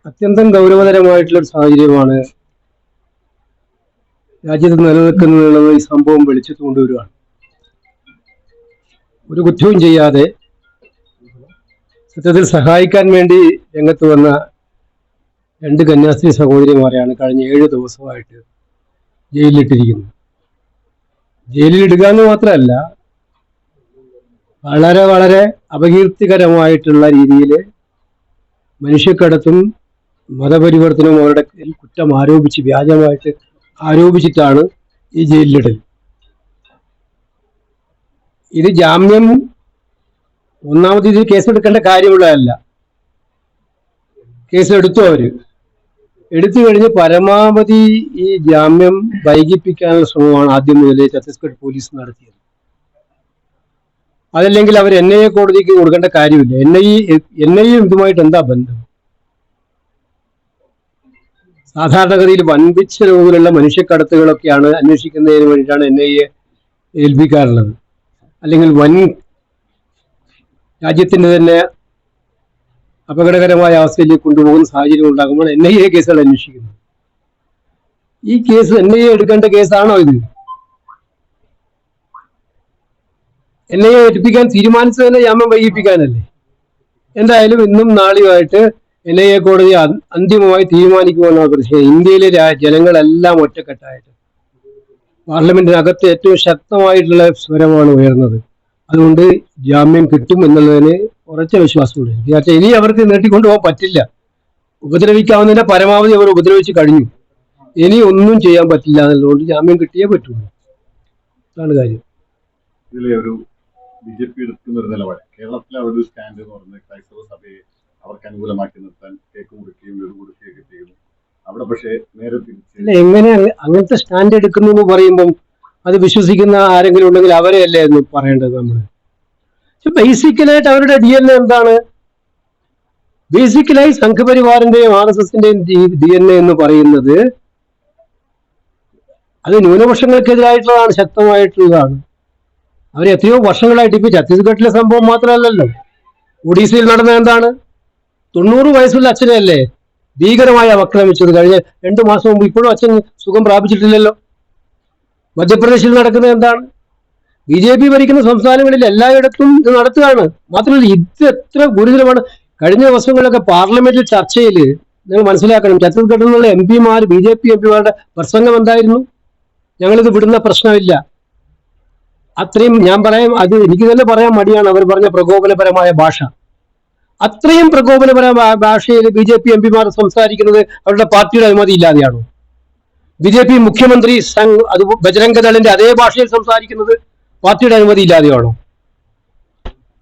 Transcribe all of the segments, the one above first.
അത്യന്തം ഗൗരവതരമായിട്ടുള്ള ഒരു സാഹചര്യമാണ് രാജ്യത്ത് നിലനിൽക്കുന്നത്. ഈ സംഭവം വെളിച്ചത്ത് കൊണ്ടുവരികയാണ്. ഒരു കുറ്റവും ചെയ്യാതെ സത്യത്തിൽ സഹായിക്കാൻ വേണ്ടി രംഗത്ത് വന്ന 2 കന്യാസ്ത്രീ സഹോദരിമാരെയാണ് കഴിഞ്ഞ 7 ദിവസമായിട്ട് ജയിലിലിട്ടിരിക്കുന്നത്. ജയിലിലിടുക എന്ന് മാത്രമല്ല, വളരെ വളരെ അപകീർത്തികരമായിട്ടുള്ള രീതിയിൽ മനുഷ്യക്കടത്തും മതപരിവർത്തനവും അവരുടെ കുറ്റം ആരോപിച്ച് വ്യാജമായിട്ട് ആരോപിച്ചിട്ടാണ് ഈ ജയിലിലിടൽ. ഇത് ജാമ്യം ഒന്നാമത് ഇത് കേസെടുക്കേണ്ട കാര്യമുള്ളതല്ല. കേസെടുത്തു. എടുത്തു കഴിഞ്ഞ് പരമാവധി ഈ ജാമ്യം വൈകിപ്പിക്കാനുള്ള ശ്രമമാണ് ആദ്യം മുതലേ ഛത്തീസ്ഗഡ് പോലീസ് നടത്തിയത്. അതല്ലെങ്കിൽ അവർ NIA കോടതിക്ക് കൊടുക്കേണ്ട കാര്യമില്ല. NIA ഇതുമായിട്ട് എന്താ ബന്ധം? സാധാരണഗതിയിൽ വൻപിച്ച തോതിലുള്ള മനുഷ്യക്കടത്തുകളൊക്കെയാണ് അന്വേഷിക്കുന്നതിന് വേണ്ടിയിട്ടാണ് NIA ഏൽപ്പിക്കാറുള്ളത്. അല്ലെങ്കിൽ രാജ്യത്തിന് തന്നെ അപകടകരമായ അവസ്ഥയിലേക്ക് കൊണ്ടുപോകുന്ന സാഹചര്യം ഉണ്ടാകുമ്പോൾ NIA കേസുകൾ അന്വേഷിക്കുന്നത്. ഈ കേസ് NIA എടുക്കേണ്ട കേസാണോ ഇത്? NIA ഏൽപ്പിക്കാൻ തീരുമാനിച്ചതിനെ ജാമ്യം വൈകിപ്പിക്കാനല്ലേ? എന്തായാലും ഇന്നും നാളെയുമായിട്ട് NIA കോടതി അന്തിമമായി തീരുമാനിക്കുമെന്നാണ് പ്രതീക്ഷിക്കുന്നത്. ഇന്ത്യയിലെ ജനങ്ങളെല്ലാം ഒറ്റക്കെട്ടായിട്ട് പാർലമെന്റിനകത്ത് ഏറ്റവും ശക്തമായിട്ടുള്ള സ്വരമാണ് ഉയർന്നത്. അതുകൊണ്ട് ജാമ്യം കിട്ടും എന്നുള്ളതിന് ഉറച്ച വിശ്വാസമുണ്ട്. പക്ഷേ ഇനി അവർക്ക് നീട്ടിക്കൊണ്ടുപോകാൻ പറ്റില്ല. ഉപദ്രവിക്കാവുന്നതിന്റെ പരമാവധി അവർ ഉപദ്രവിച്ച് കഴിഞ്ഞു. ഇനി ഒന്നും ചെയ്യാൻ പറ്റില്ല എന്നുള്ളതുകൊണ്ട് ജാമ്യം കിട്ടിയേ പറ്റുള്ളൂ. അതാണ് കാര്യം. ഇതിലെ ഒരു BJP എടുക്കുന്ന ഒരു നിലപാട്, കേരളത്തിലെ അവരുടെ സ്റ്റാൻഡ് എന്ന് പറയുന്നത് ക്രൈസ്തവ സഭയെ അവർക്ക് അനുകൂലമാക്കി നിർത്താൻ കേക്ക് മുറിക്കുകയും ഒരു കൊടുക്കുകയൊക്കെ ചെയ്യുന്നു. അവിടെ പക്ഷേ നേരെ തിരിച്ച് എങ്ങനെ അങ്ങനത്തെ സ്റ്റാൻഡ് എടുക്കുന്നു എന്ന് പറയുമ്പം അത് വിശ്വസിക്കുന്ന ആരെങ്കിലും ഉണ്ടെങ്കിൽ അവരെ അല്ലേ എന്ന് പറയേണ്ടത് നമ്മൾ. ബേസിക്കലായിട്ട് അവരുടെ DNA എന്താണ്? ബേസിക്കലായി സംഘപരിവാറിന്റെയും RSSന്റെയും DNA എന്ന് പറയുന്നത് അത് ന്യൂനപക്ഷങ്ങൾക്കെതിരായിട്ടുള്ളതാണ്, ശക്തമായിട്ടുള്ളതാണ്. അവർ എത്രയോ വർഷങ്ങളായിട്ട് ഇപ്പൊ ഛത്തീസ്ഗഡിലെ സംഭവം മാത്രമല്ലല്ലോ, ഒഡീസയിൽ നടന്ന എന്താണ്? 90 വയസ്സുള്ള അച്ഛനെയല്ലേ ഭീകരമായി ആക്രമിച്ചത് കഴിഞ്ഞ 2 മാസം മുമ്പ്. ഇപ്പോഴും അച്ഛൻ സുഖം പ്രാപിച്ചിട്ടില്ലല്ലോ. മധ്യപ്രദേശിൽ നടക്കുന്നത് എന്താണ്? BJP ഭരിക്കുന്ന സംസ്ഥാനങ്ങളിൽ എല്ലായിടത്തും ഇത് നടത്തുകയാണ്. മാത്രമല്ല ഇത് എത്ര ഗുരുതരമാണ്. കഴിഞ്ഞ ദിവസങ്ങളിലൊക്കെ പാർലമെന്റിൽ ചർച്ചയിൽ നിങ്ങൾ മനസ്സിലാക്കണം, ഛത്തീസ്ഗഡിൽ നിന്നുള്ള MP-മാർ BJP MP-മാരുടെ പ്രസംഗം എന്തായിരുന്നു? ഞങ്ങളിത് വിടുന്ന പ്രശ്നമില്ല. അത്രയും ഞാൻ പറയാം, അത് എനിക്ക് തന്നെ പറയാൻ മടിയാണ് അവർ പറഞ്ഞ പ്രകോപനപരമായ ഭാഷ. അത്രയും പ്രകോപനപരമായ ഭാഷയിൽ BJP MP-മാർ സംസാരിക്കുന്നത് അവരുടെ പാർട്ടിയുടെ അനുമതി ഇല്ലാതെയാണോ? BJP മുഖ്യമന്ത്രി അത് ബജരംഗദളിന്റെ അതേ ഭാഷയിൽ സംസാരിക്കുന്നത് പാർട്ടിയുടെ അനുമതി ഇല്ലാതെയാണോ?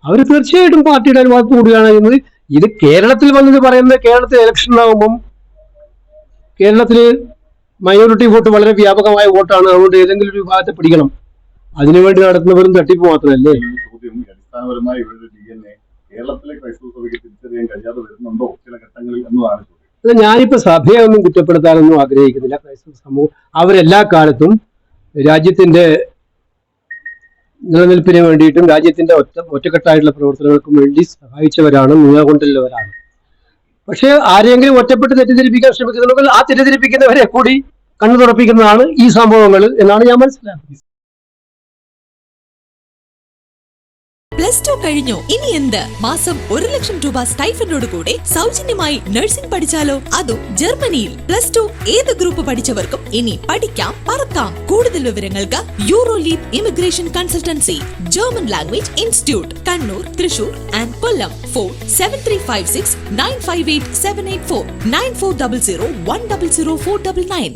അവർ തീർച്ചയായിട്ടും പാർട്ടിയുടെ അനുവാദത്തോടു കൂടിയാണ് ചെയ്യുന്നത്. ഇത് കേരളത്തിൽ വന്നത് പറയുന്നത്, കേരളത്തിൽ ഇലക്ഷൻ ആകുമ്പം കേരളത്തിൽ മൈനോറിറ്റി വോട്ട് വളരെ വ്യാപകമായ വോട്ടാണ്. അതുകൊണ്ട് ഏതെങ്കിലും ഒരു വിഭാഗത്തെ പിടിക്കണം. അതിനുവേണ്ടി നടത്തുന്നവരും തട്ടിപ്പ് മാത്രമല്ലേ? അടിസ്ഥാനപരമായി കേരളത്തിലെ ക്രൈസ്തവ സഭയ്ക്ക് തിരിച്ചറിയാൻ കഴിയാതെ വരുന്നുണ്ടോ ചില ഘട്ടങ്ങളിൽ എന്നതാണ്. ഞാനിപ്പോ സഭയെ ഒന്നും കുറ്റപ്പെടുത്താനൊന്നും ആഗ്രഹിക്കുന്നില്ല. ക്രൈസ്തവ സമൂഹം അവരെല്ലാ കാലത്തും രാജ്യത്തിന്റെ നിലനിൽപ്പിന് വേണ്ടിയിട്ടും രാജ്യത്തിന്റെ ഒറ്റക്കെട്ടായിട്ടുള്ള പ്രവർത്തനങ്ങൾക്കും വേണ്ടി സഹായിച്ചവരാണ്, നിലകൊണ്ടുള്ളവരാണ്. പക്ഷെ ആരെങ്കിലും ഒറ്റപ്പെട്ട് തെറ്റിദ്ധരിപ്പിക്കാൻ ശ്രമിക്കുന്നുണ്ടെങ്കിൽ ആ തെറ്റിദ്ധരിപ്പിക്കുന്നവരെ കൂടി കണ്ണു തുറപ്പിക്കുന്നതാണ് ഈ സംഭവങ്ങൾ എന്നാണ് ഞാൻ മനസ്സിലാക്കുന്നത്. +2 കഴിഞ്ഞു, ഇനി എന്ത്? മാസം 1 ലക്ഷം രൂപ സ്റ്റൈഫൻഡോട് കൂടെ സൗജന്യമായി നഴ്സിംഗ് പഠിച്ചാലോ? അതും ജർമ്മനിയിൽ. +2 ഏത് ഗ്രൂപ്പ് പഠിച്ചവർക്കും ഇനി പഠിക്കാം, പറക്കാം. കൂടുതൽ വിവരങ്ങൾക്ക് യൂറോലീപ് immigration consultancy, German language institute, Kannur, Thrissur and Kollam. Phone 7356 958 784 9400 100 499.